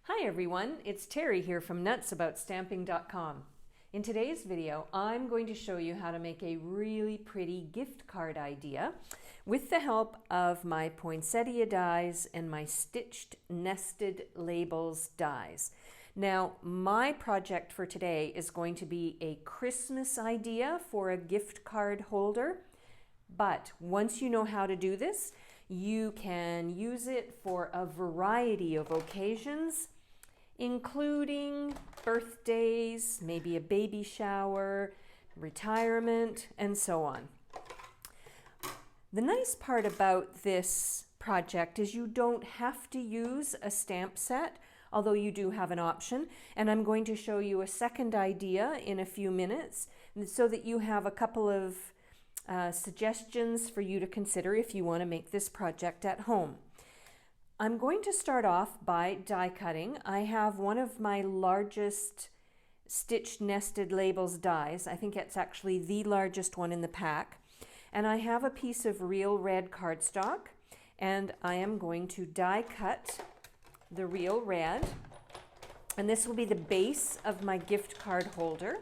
Hi everyone, it's Terry here from nutsaboutstamping.com. In today's video, I'm going to show you how to make a really pretty gift card idea with the help of my poinsettia dies and my stitched nested labels dies. Now, my project for today is going to be a Christmas idea for a gift card holder, but once you know how to do this, you can use it for a variety of occasions, including birthdays, maybe a baby shower, retirement, and so on. The nice part about this project is you don't have to use a stamp set, although you do have an option, and I'm going to show you a second idea in a few minutes so that you have a couple of suggestions for you to consider if you want to make this project at home. I'm going to start off by die cutting. I have one of my largest stitched nested labels dies. I think it's actually the largest one in the pack. And I have a piece of real red cardstock, and I am going to die cut the real red. And this will be the base of my gift card holder.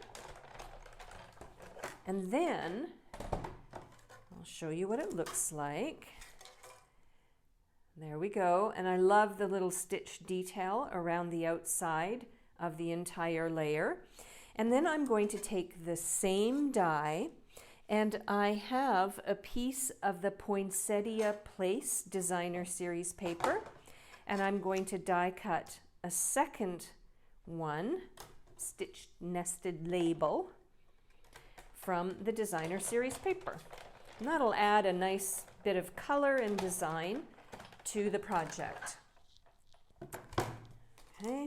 And then I'll show you what it looks like. There we go, and I love the little stitch detail around the outside of the entire layer. And then I'm going to take the same die, and I have a piece of the Poinsettia Place Designer Series paper, and I'm going to die cut a second one, stitched nested label, from the Designer Series paper. And that'll add a nice bit of color and design to the project. Okay.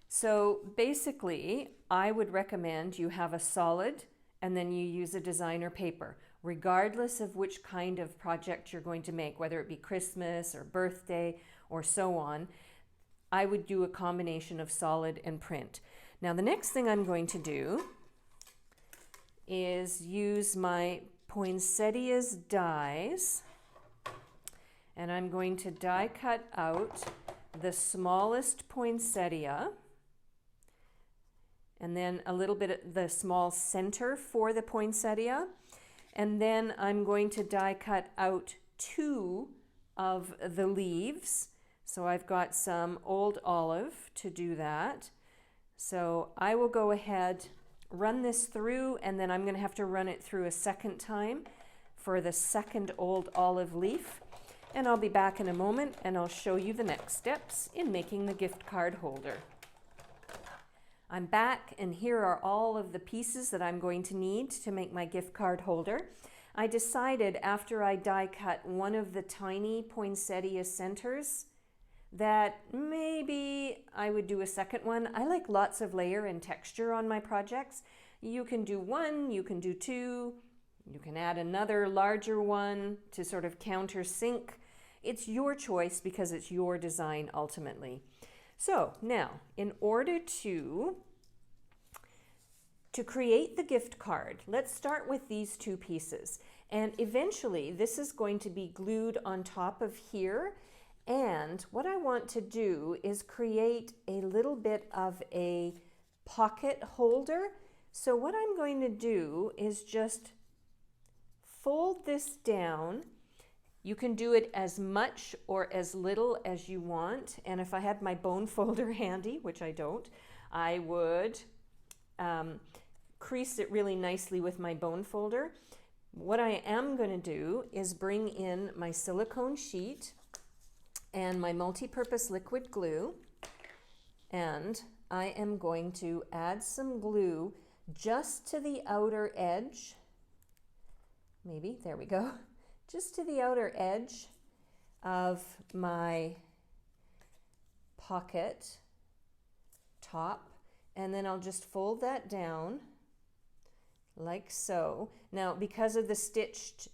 So basically, I would recommend you have a solid and then you use a designer paper, regardless of which kind of project you're going to make, whether it be Christmas or birthday or so on. I would do a combination of solid and print. Now, the next thing I'm going to do is use my poinsettias dies, and I'm going to die cut out the smallest poinsettia, and then a little bit of the small center for the poinsettia, and then I'm going to die cut out two of the leaves. So I've got some old olive to do that. So I will go ahead, run this through, and then I'm going to have to run it through a second time for the second old olive leaf. And I'll be back in a moment and I'll show you the next steps in making the gift card holder. I'm back, and here are all of the pieces that I'm going to need to make my gift card holder. I decided after I die cut one of the tiny poinsettia centers that maybe I would do a second one. I like lots of layer and texture on my projects. You can do one, you can do two, you can add another larger one to sort of countersink. It's your choice because it's your design ultimately. So now, in order to create the gift card, let's start with these two pieces. And eventually, this is going to be glued on top of here. And what I want to do is create a little bit of a pocket holder. So what I'm going to do is just fold this down. You can do it as much or as little as you want. And if I had my bone folder handy, which I don't, I would crease it really nicely with my bone folder. What I am going to do is bring in my silicone sheet and my multi-purpose liquid glue. And I am going to add some glue just to the outer edge. Maybe, there we go. Just to the outer edge of my pocket top, and then I'll just fold that down like so. Now, because of the stitched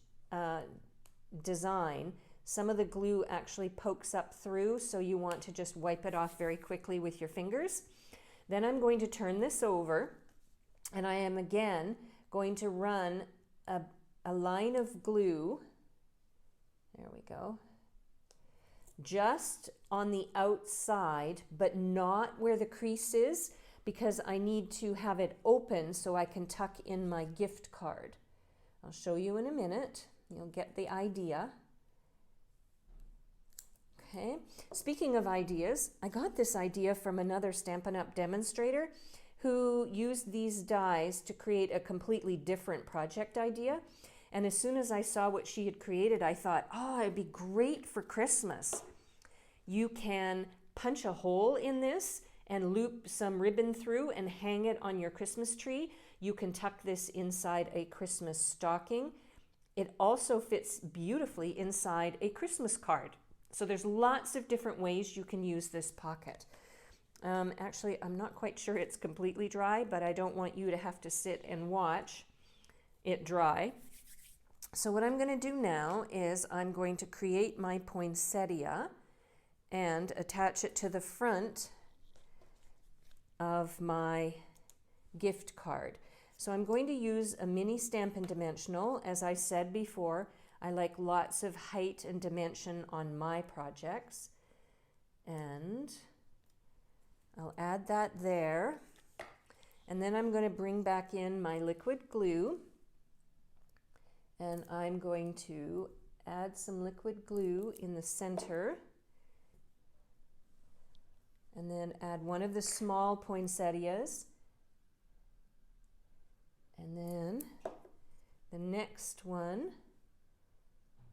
design, some of the glue actually pokes up through, so you want to just wipe it off very quickly with your fingers. Then I'm going to turn this over, and I am again going to run a line of glue, there we go, just on the outside, but not where the crease is, because I need to have it open so I can tuck in my gift card. I'll show you in a minute. You'll get the idea. Okay, speaking of ideas, I got this idea from another Stampin' Up! Demonstrator who used these dies to create a completely different project idea. And as soon as I saw what she had created, I thought, oh, it'd be great for Christmas. You can punch a hole in this and loop some ribbon through and hang it on your Christmas tree. You can tuck this inside a Christmas stocking. It also fits beautifully inside a Christmas card. So there's lots of different ways you can use this pocket. Actually, I'm not quite sure it's completely dry, but I don't want you to have to sit and watch it dry. So what I'm going to do now is I'm going to create my poinsettia and attach it to the front of my gift card. So I'm going to use a mini Stampin' Dimensional. As I said before, I like lots of height and dimension on my projects. And I'll add that there. And then I'm going to bring back in my liquid glue. And I'm going to add some liquid glue in the center. And then add one of the small poinsettias. And then the next one.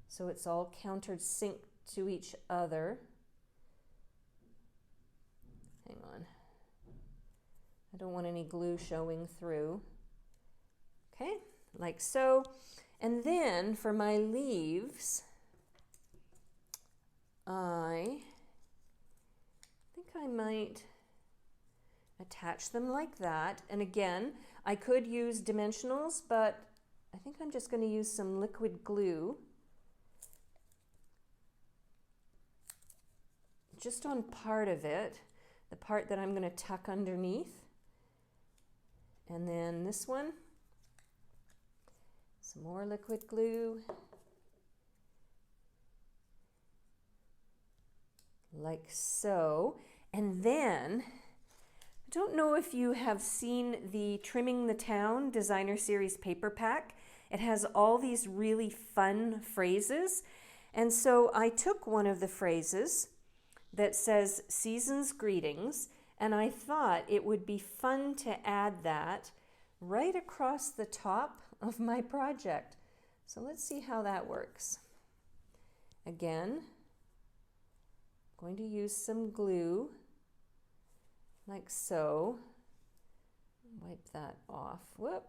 So it's all countersynced to each other. Hang on. I don't want any glue showing through. Okay, like so. And then for my leaves, I think I might attach them like that. And again, I could use dimensionals, but I think I'm just going to use some liquid glue just on part of it, the part that I'm going to tuck underneath. And then this one, some more liquid glue, like so. And then, I don't know if you have seen the Trimming the Town Designer Series paper pack. It has all these really fun phrases. And so I took one of the phrases that says Season's Greetings, and I thought it would be fun to add that right across the top of my project. So let's see how that works. Again, I'm going to use some glue like so. Wipe that off. Whoop.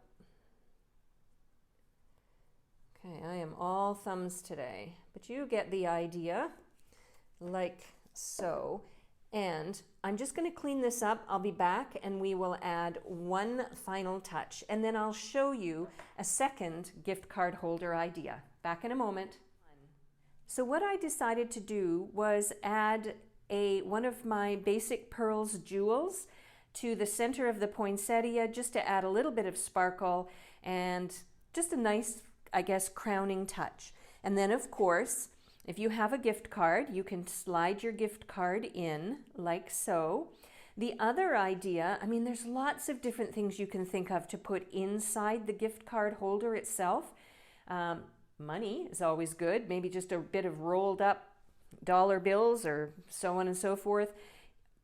Okay, I am all thumbs today, but you get the idea, like so. And I'm just going to clean this up. I'll be back and we will add one final touch, and then I'll show you a second gift card holder idea. Back in a moment. So what I decided to do was add one of my basic pearls jewels to the center of the poinsettia, just to add a little bit of sparkle and just a nice, I guess, crowning touch. And then of course, if you have a gift card, you can slide your gift card in like so. The other idea, I mean, there's lots of different things you can think of to put inside the gift card holder itself. Money is always good, maybe just a bit of rolled up dollar bills or so on and so forth.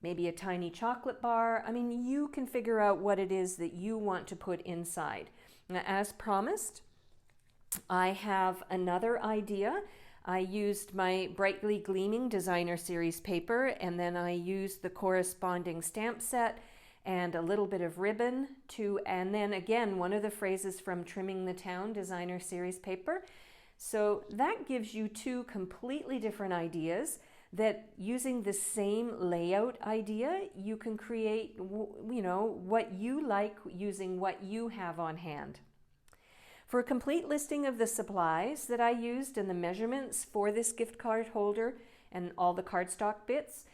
Maybe a tiny chocolate bar. I mean, you can figure out what it is that you want to put inside. Now, as promised, I have another idea. I used my Brightly Gleaming Designer Series paper, and then I used the corresponding stamp set and a little bit of ribbon and then again, one of the phrases from Trimming the Town Designer Series paper. So that gives you two completely different ideas that, using the same layout idea, you can create, you know, what you like using what you have on hand. For a complete listing of the supplies that I used and the measurements for this gift card holder and all the cardstock bits,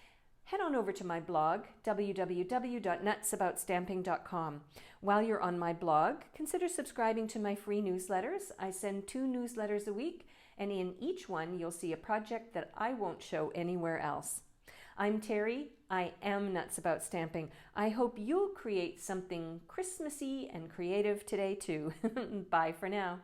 head on over to my blog, www.nutsaboutstamping.com. While you're on my blog, consider subscribing to my free newsletters. I send 2 newsletters a week, and in each one you'll see a project that I won't show anywhere else. I'm Terry. I am Nuts About Stamping. I hope you'll create something Christmassy and creative today too. Bye for now.